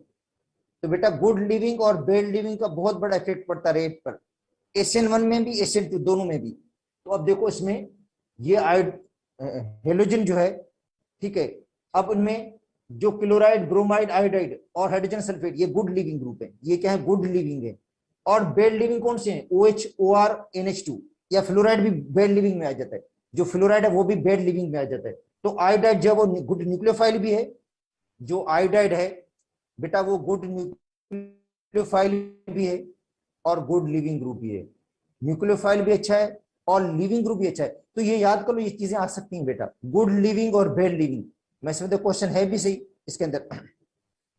तो बेटा गुड लिविंग और बैड लिविंग का बहुत बड़ा इफेक्ट पड़ता है रेट पर, SN1 में भी SN2 दोनों में भी। तो अब देखो इसमें ये हेलोजन जो है, ठीक है, अब इनमें जो क्लोराइड, ब्रोमाइड, आयोडाइड और हाइड्रोजन सल्फेट, ये गुड लिविंग ग्रुप है, ये क्या है, गुड लिविंग है। और बैड लिविंग कौन से हैं, OH, OR, NH2, या फ्लोराइड भी बैड लिविंग में आ जाता है, जो फ्लोराइड है वो भी बैड लिविंग में आ जाता है। तो आयोडाइड जो वो गुड न्यूक्लियोफाइल भी है, जो आयोडाइड है बेटा वो गुड न्यूक्लियोफाइल भी है और गुड लिविंग ग्रुप भी है। न्यूक्लियोफाइल भी अच्छा है और लिविंग ग्रुप भी अच्छा है। तो ये याद कर लो, ये चीजें आ सकती हैं बेटा, गुड लिविंग और बैड लिविंग। मैं समझता क्वेश्चन है भी सही इसके अंदर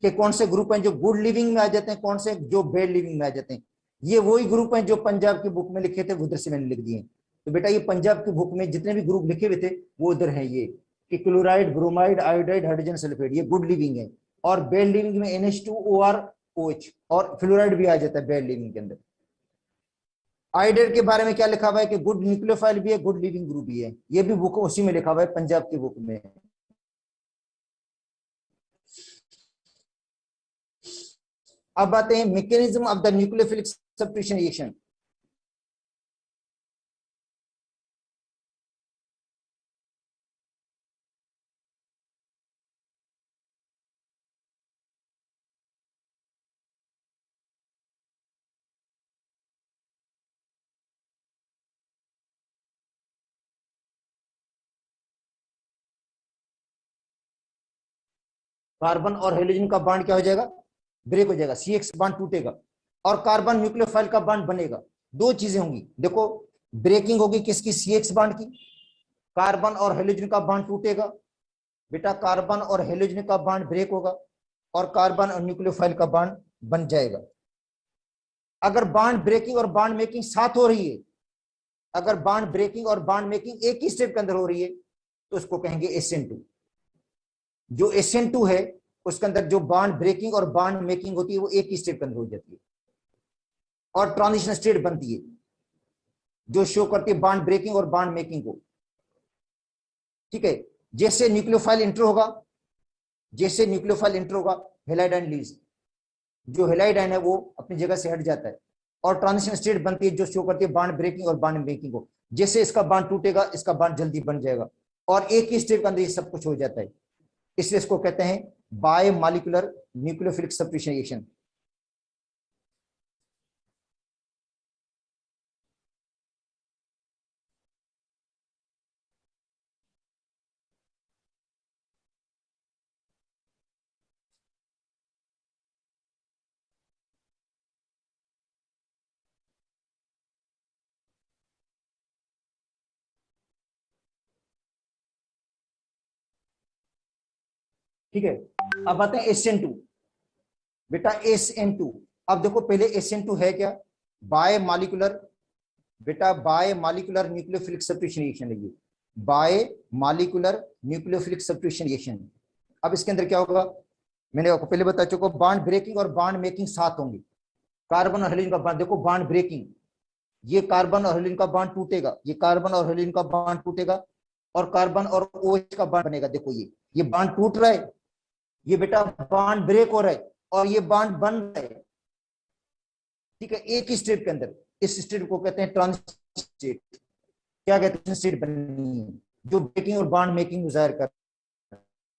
कि कौन से ग्रुप हैं जो गुड लिविंग में आ जाते हैं, कौन से जो बैड लिविंग में आ जाते हैं। ये वही ग्रुप हैं जो पंजाब की बुक में लिखे थे, उधर से मैंने लिख दिए। तो बेटा ये पंजाब की बुक में जितने भी ग्रुप लिखे हुए थे वो उधर है, ये कि chloride, bromide, iodide, hydrogen sulphate, ये गुड लिविंग है। और बैड लिविंग में NH2, OR, OH और फ्लोराइड भी आ जाता है बैड लिविंग के अंदर। आयोडाइड के बारे में क्या लिखा हुआ है कि गुड न्यूक्लियोफाइल भी है, गुड लिविंग ग्रुप भी है, ये भी बुक उसी में लिखा हुआ है, पंजाब की बुक में। अब आते हैं mechanism of the nucleophilic substitution reaction. Carbon और हाइड्रोजन का बॉन्ड क्या हो जाएगा, ब्रेक हो जाएगा, CX बॉन्ड टूटेगा और कार्बन न्यूक्लियोफाइल का बॉन्ड बनेगा। दो चीजें होंगी, देखो ब्रेकिंग होगी किसकी, CX बॉन्ड की, कार्बन और हाइड्रोजन का बॉन्ड टूटेगा बेटा, कार्बन और हाइड्रोजन का बॉन्ड ब्रेक होगा और कार्बन और न्यूक्लियोफाइल का बॉन्ड बन जाएगा। अगर बॉन्ड ब्रेकिंग और बॉन्ड मेकिंग साथ हो रही है, अगर बॉन्ड ब्रेकिंग और बॉन्ड मेकिंग एक ही स्टेप के अंदर हो रही है, तो उसको कहेंगे SN2। जो SN2 है उसके अंदर जो बॉन्ड ब्रेकिंग और बॉन्ड मेकिंग होती है वो एक ही स्टेप के अंदर हो जाती है और ट्रांजिशन स्टेट बनती है जो शो करती है बॉन्ड ब्रेकिंग और बॉन्ड मेकिंग को। ठीक है, जैसे न्यूक्लियोफाइल इंटर होगा, जैसे न्यूक्लियोफाइल इंटर होगा, हेलाइड आयन लीव्स, जो हेलाइड आयन है वो अपनी जगह से हट जाता है और ट्रांजिशन स्टेट बनती है जो शो करती है बॉन्ड ब्रेकिंग और बॉन्ड मेकिंग को। जैसे इसका बॉन्ड टूटेगा, इसका बॉन्ड जल्दी बन जाएगा और एक ही स्टेप के अंदर ये सब कुछ हो जाता है। इसलिए इसको कहते हैं बायोमॉलिक्यूलर न्यूक्लियोफिलिक सब्स्टिट्यूशन। ठीक है, अब आते हैं SN2। बेटा SN2, अब देखो पहले SN2 है क्या? बायोमॉलिक्यूलर, बेटा बायोमॉलिक्यूलर न्यूक्लियोफिलिक सब्स्टिट्यूशन है ये, बायोमॉलिक्यूलर न्यूक्लियोफिलिक सब्स्टिट्यूशन। अब इसके अंदर क्या होगा, मैंने आपको पहले बता चुका, बॉन्ड ब्रेकिंग और बॉन्ड मेकिंग साथ होंगे। कार्बन और हेलोजन का बॉन्ड, देखो बॉन्ड ब्रेकिंग, ये कार्बन और हेलोजन का बॉन्ड टूटेगा, ये कार्बन और हेलोजन का बॉन्ड टूटेगा और कार्बन और OH का बॉन्ड बनेगा। देखो ये बॉन्ड टूट रहा है, ये बेटा बॉन्ड ब्रेक हो रहा है और ये बॉन्ड बन रहा है। ठीक है, एक ही स्टेट के अंदर। इस स्टेट को कहते हैं ट्रांजिशन स्टेट। क्या कहते हैं? स्टेट बनी है जो ब्रेकिंग और बॉन्ड मेकिंग को जाहिर कर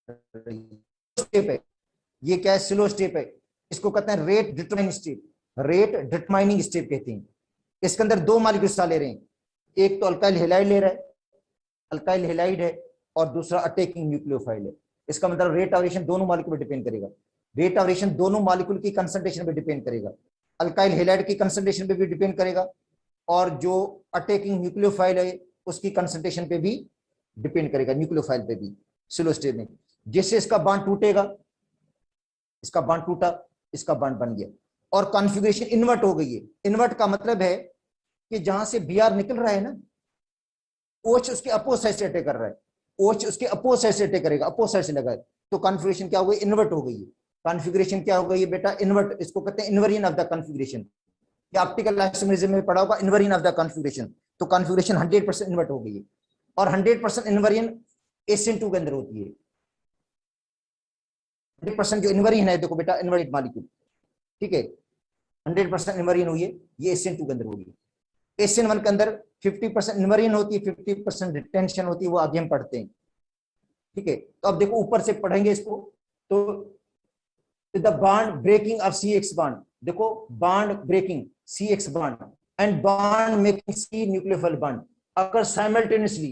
रही है। स्टेप है ये, क्या है? स्लो स्टेप है। इसको कहते हैं rate determining step, rate determining step कहते हैं। इसके अंदर दो मॉलिक्यूल्स ले रहे हैं, एक तो अल्काइल हेलाइड ले रहा है, अल्काइल हेलाइड है, और दूसरा अटैकिंग न्यूक्लियोफाइल है। इसका मतलब रेट ऑफ रिएक्शन दोनों मॉलिक्यूल पर डिपेंड करेगा, रेट ऑफ रिएक्शन दोनों मॉलिक्यूल की कंसंट्रेशन पे डिपेंड करेगा, अल्काइल हेलाइड की कंसंट्रेशन पे भी डिपेंड करेगा और जो अटैकिंग न्यूक्लियोफाइल है उसकी कंसंट्रेशन पे भी डिपेंड करेगा, न्यूक्लियोफाइल पे भी। स्लो स्टेट में जैसे इसका बॉन्ड टूटेगा, इसका बॉन्ड टूटा, इसका बॉन्ड बन गया और कॉन्फ़िगरेशन इन्वर्ट हो गई है। इन्वर्ट का मतलब है कि जहां से Br निकल रहा है ना, OH उसके अपोजिट साइड से अटैक कर रहा है, OH उसके अपोजिट साइड से अटैक करेगा, अपोजिट साइड से लगा है, तो कॉन्फ़िगरेशन क्या हो गई? इन्वर्ट हो गई है। कॉन्फ़िगरेशन क्या हो गई है बेटा? इन्वर्ट। इसको कहते हैं इन्वर्जन ऑफ द कॉन्फ़िगरेशन। या ऑप्टिकल आइसोमेरिज्म में पढ़ा होगा, इन्वर्जन ऑफ द कॉन्फ़िगरेशन। तो कॉन्फ़िगरेशन 100% इन्वर्ट हो गई है और 100% इन्वर्जन SN2 के अंदर होती है। 100% जो इन्वर्जन है, देखो बेटा इन्वर्टेड मॉलिक्यूल, ठीक है, 100% इन्वर्जन हुई है, ये SN2 के अंदर होगी। SN1 के अंदर 50% इन्वर्जन होती है, 50% रिटेंशन होती है, वो आगे हम पढ़ते हैं। ठीक है, तो अब देखो ऊपर से पढ़ेंगे इसको, तो the bond breaking of CX bond, देखो bond breaking CX bond and bond making C nucleophile bond अगर साइमल्टेनियसली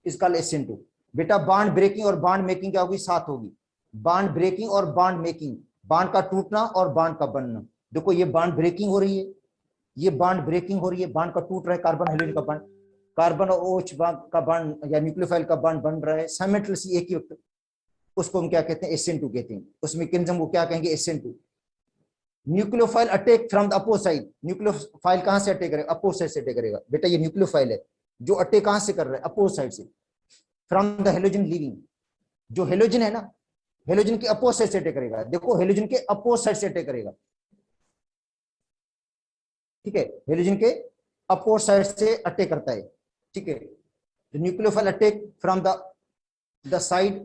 इज कॉल्ड SN2। बेटा बॉन्ड ब्रेकिंग और बॉन्ड मेकिंग क्या होगी? साथ होगी। बॉन्ड ब्रेकिंग और बॉन्ड मेकिंग, बॉन्ड का टूटना और बॉन्ड का बनना। देखो ये बॉन्ड ब्रेकिंग हो रही है, ये बॉन्ड ब्रेकिंग हो रही है, बॉन्ड का टूट रहा है, कार्बन हेलोजन का बॉन्ड, कार्बन और OH का बॉन्ड या न्यूक्लियोफाइल का बॉन्ड बन रहा है साइमल्टेनियसली एक ही वक्त। उसको हम क्या कहते हैं? SN2 कहते हैं। उस मैकेनिज्म को क्या कहेंगे? SN2। Nucleophile attack from the opposite side, nucleophile कहां से अटैक करेगा? अपोजिट साइड से अटैक करेगा। बेटा ये न्यूक्लियोफाइल है जो अटैक कहां से कर रहा है? अपोजिट साइड से, फ्रॉम द हेलोजन लीविंग। जो हेलोजन है ना, हेलोजन के अपोजिट साइड से अटैक करेगा। देखो हेलोजन के अपोजिट साइड से अटैक करेगा, ठीक है, हेलोजन के अपोजिट साइड से अटैक करता है। ठीक है, तो nucleophile attack from the side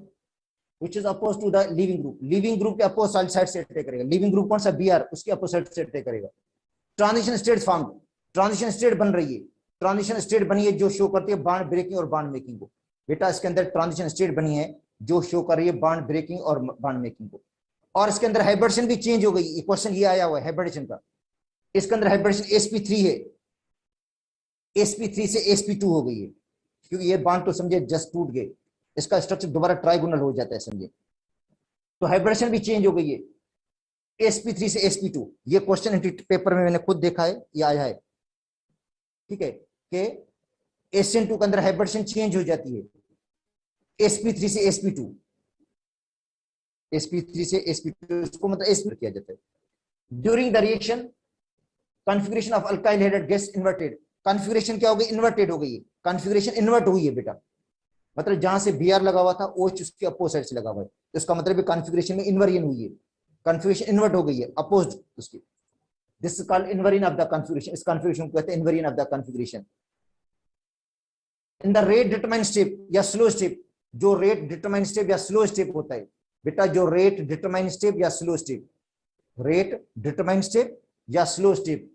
which is opposed to the living group, living group के अपोजिट साइड से अटैक करेगा। living group कौन सा? Br, उसके अपोजिट से अटैक करेगा। Transition state form, transition state बन रही है, ट्रांजिशन स्टेट बनी है जो शो करती है बॉन्ड ब्रेकिंग और बॉन्ड मेकिंग को। बेटा इसके अंदर ट्रांजिशन स्टेट बनी है जो शो कर रही है बॉन्ड ब्रेकिंग और बॉन्ड मेकिंग को। और इसके अंदर हाइब्रिडेशन भी चेंज हो गई, क्वेश्चन ये आया हुआ है हाइब्रिडेशन का। इसके अंदर हाइब्रिडेशन sp3 है, sp3 से sp2 हो गई है, क्योंकि ये बॉन्ड तो समझे जस्ट टूट गए, इसका स्ट्रक्चर दोबारा ट्राइगोनल हो जाता है, समझे, तो हाइब्रिडेशन भी चेंज हो गई है sp3 से sp2। ये क्वेश्चन पेपर में मैंने खुद देखा है, ये आया है। ठीक है, कि SN2 के अंदर हाइब्रिडेशन चेंज हो जाती है sp3 से sp2। sp3 से sp2, इसको मतलब sp किया जाता है। During the reaction configuration of alkyl headed gas inverted, configuration क्या हो गई, इन्वर्टेड हो गई है, कॉन्फ़िगरेशन इन्वर्ट हुई है बेटा, मतलब जहां से Br लगा हुआ था OH उसके अपोजिट से लगा हुआ है, तो इसका मतलब कॉन्फ़िगरेशन में इन्वर्जन हुई है, कॉन्फ़िगरेशन इन्वर्ट हो गई है अपोज्ड उसकी, this is called inversion of the configuration, इस कॉन्फ़िगरेशन को कहते हैं inversion of the configuration. In the rate determine step या स्लो स्टेप, जो रेट डिटरमाइन स्टेप या स्लो स्टेप होता है बेटा, जो रेट डिटरमाइन स्टेप या slow step, rate determine step या slow step,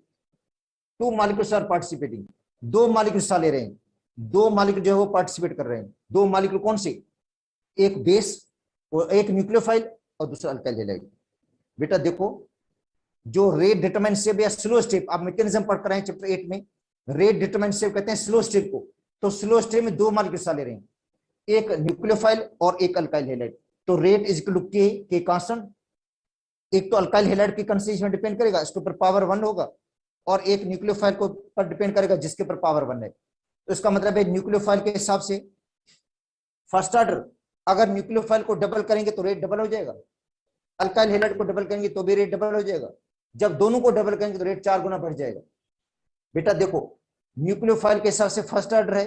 two molecules are participating, दो मॉलिक्यूल हिस्सा ले रहे हैं, दो मॉलिक्यूल जो है वो पार्टिसिपेट कर रहे हैं, दो मॉलिक्यूल कौन से, एक बेस और एक न्यूक्लियोफाइल और दूसरा अल्काइल हैलाइड। बेटा देखो, जो रेट डिटरमाइन स्टेप या स्लो स्टेप, आप मैकेनिज्म पढ़ कर रहे हैं चैप्टर 8 में, रेट डिटरमाइन स्टेप कहते हैं स्लो स्टेप को, तो स्लो स्टेप में दो मॉलिक्यूल हिस्सा ले रहे हैं, एक न्यूक्लियोफाइल और एक अल्काइल हैलाइड, तो रेट इज इक्वल टू के कांस्टेंट, एक तो अल्काइल हैलाइड की कंसेंट्रेशन डिपेंड करेगा, इसके ऊपर पावर 1 होगा, और एक न्यूक्लियोफाइल को पर डिपेंड करेगा जिसके ऊपर पावर 1 है, तो इसका मतलब है न्यूक्लियोफाइल के हिसाब से फर्स्ट ऑर्डर, अगर न्यूक्लियोफाइल को डबल करेंगे तो रेट डबल हो जाएगा, अल्काइल हैलाइड को डबल करेंगे तो भी रेट डबल हो जाएगा, जब दोनों को डबल करेंगे तो रेट 4 गुना बढ़ जाएगा। बेटा देखो, न्यूक्लियोफाइल के हिसाब से फर्स्ट ऑर्डर है,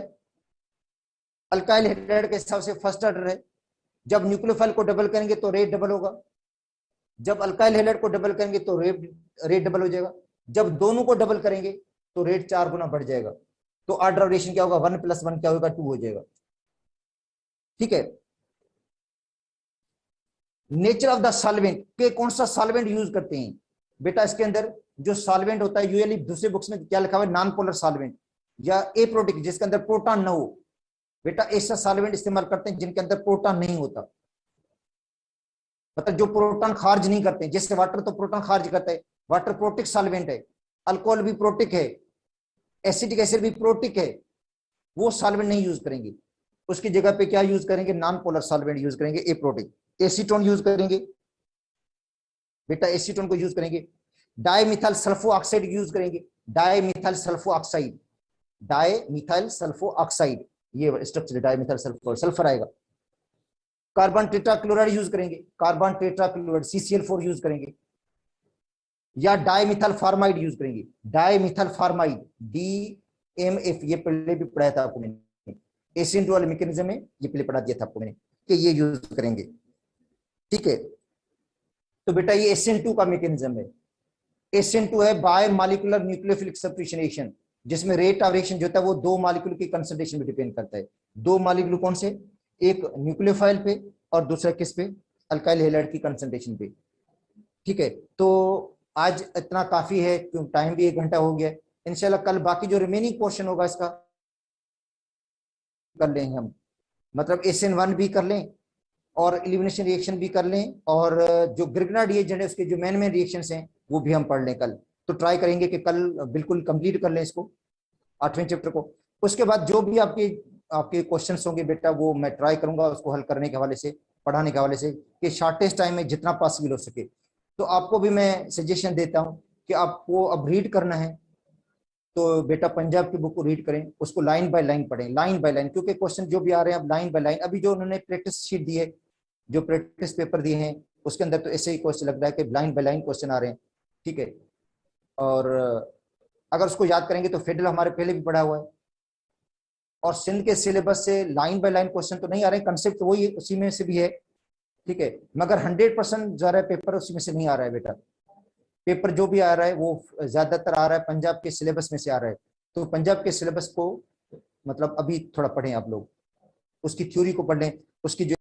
अल्काइल हैलाइड के हिसाब से फर्स्ट ऑर्डर है, जब न्यूक्लियोफाइल को डबल करेंगे तो रेट डबल होगा, जब अल्काइल हैलाइड को डबल करेंगे तो रेट डबल हो जाएगा, जब दोनों को डबल करेंगे तो रेट 4 गुना बढ़ जाएगा, तो ऑर्डर ऑफ रिएक्शन क्या होगा, 1 + 1 क्या होगा, 2 हो जाएगा। ठीक है, नेचर ऑफ द सॉल्वेंट के, कौन सा सॉल्वेंट यूज करते हैं बेटा, इसके अंदर जो सॉल्वेंट होता है यूजुअली दूसरे बुक्स में क्या लिखा हुआ है, नॉन पोलर सॉल्वेंट या एप्रोटिक, जिसके अंदर प्रोटॉन ना हो, बेटा ऐसा सॉल्वेंट इस्तेमाल करते हैं जिनके अंदर प्रोटॉन नहीं होता, मतलब जो प्रोटॉन खारिज नहीं करते, जैसे वाटर तो प्रोटॉन खारिज करता है, वाटर प्रोटिक सॉल्वेंट है, अल्कोहल भी प्रोटिक है, एसिटिक एसिड भी प्रोटिक है, वो सॉल्वेंट नहीं यूज करेंगे, उसकी जगह पे क्या यूज करेंगे, नॉन पोलर सॉल्वेंट यूज करेंगे, एप्रोटिक, एसीटोन यूज करेंगे बेटा, एसीटोन को यूज करेंगे, डाईमिथाइल सल्फो ऑक्साइड यूज करेंगे, dimethyl sulpho oxide, dimethyl sulpho oxide, ये स्ट्रक्चर डाईमिथाइल सल्फो, सल्फर आएगा, कार्बन टेट्राक्लोराइड यूज करेंगे, कार्बन टेट्राक्लोराइड CCl4 यूज करेंगे, या डाईमिथाइल फॉर्माइड यूज करेंगे, डाईमिथाइल फॉर्माइड DMF, ये पहले भी पढ़ाया था आपको मैंने, एसिड वाले मैकेनिज्म में ये पहले पढ़ा दिया था आपको मैंने कि ये यूज करेंगे। ठीक है, तो बेटा ये SN2 का मैकेनिज्म है, SN2 है bye molecular nucleophilic substitution reaction, जिसमें रेट ऑफ रिएक्शन जो होता है वो दो मॉलिक्यूल की कंसंट्रेशन पे डिपेंड करता है, दो मॉलिक्यूल कौन से, एक न्यूक्लियोफाइल पे और दूसरा किस पे, अल्काइल हैलाइड की कंसंट्रेशन पे। ठीक है, तो आज इतना काफी है क्योंकि टाइम भी 1 घंटा हो गया, इंशाल्लाह कल बाकी जो रिमेनिंग पोर्शन होगा इसका कर लेंगे हम, मतलब SN1 भी कर लें और एलिमिनेशन रिएक्शन भी कर लें, और जो ग्रिग्नार्ड रिएजेंट है उसके जो मेन रिएक्शंस हैं वो भी हम पढ़ लें कल, तो ट्राई करेंगे कि कल बिल्कुल कंप्लीट कर लें इसको 8वें चैप्टर को। उसके बाद जो भी आपके आपके क्वेश्चंस होंगे बेटा वो मैं ट्राई करूंगा उसको हल करने के हवाले से, पढ़ाने के हवाले से, कि शॉर्टेस्ट टाइम में जितना पॉसिबल हो सके। तो आपको भी मैं सजेशन देता हूँ कि आपको अब रीड करना है तो बेटा पंजाब की बुक को रीड करें, उसको लाइन बाय लाइन पढ़ें, लाइन बाय लाइन, क्योंकि क्वेश्चन जो भी आ रहे हैं अब लाइन बाय लाइन, अभी जो उन्होंने प्रैक्टिस शीट दी है, जो प्रैक्टिस पेपर दिए हैं उसके अंदर तो ऐसे ही क्वेश्चन लग रहा है कि लाइन बाय लाइन क्वेश्चन आ रहे हैं। ठीक है, और अगर उसको याद करेंगे तो फेडरल हमारे पहले भी पढ़ा हुआ है, और सिंध के सिलेबस से लाइन बाय लाइन क्वेश्चन तो नहीं आ रहे, कंसेप्ट वही उसी में से भी है। ठीक है, मगर 100% जा रहा है पेपर उसी में से नहीं आ रहा है बेटा, पेपर जो भी आ रहा है वो ज्यादातर आ रहा है पंजाब के सिलेबस में से आ रहा है, तो पंजाब के सिलेबस को मतलब अभी थोड़ा पढ़ें आप लोग, उसकी थ्योरी को पढ़ लें, उसकी जो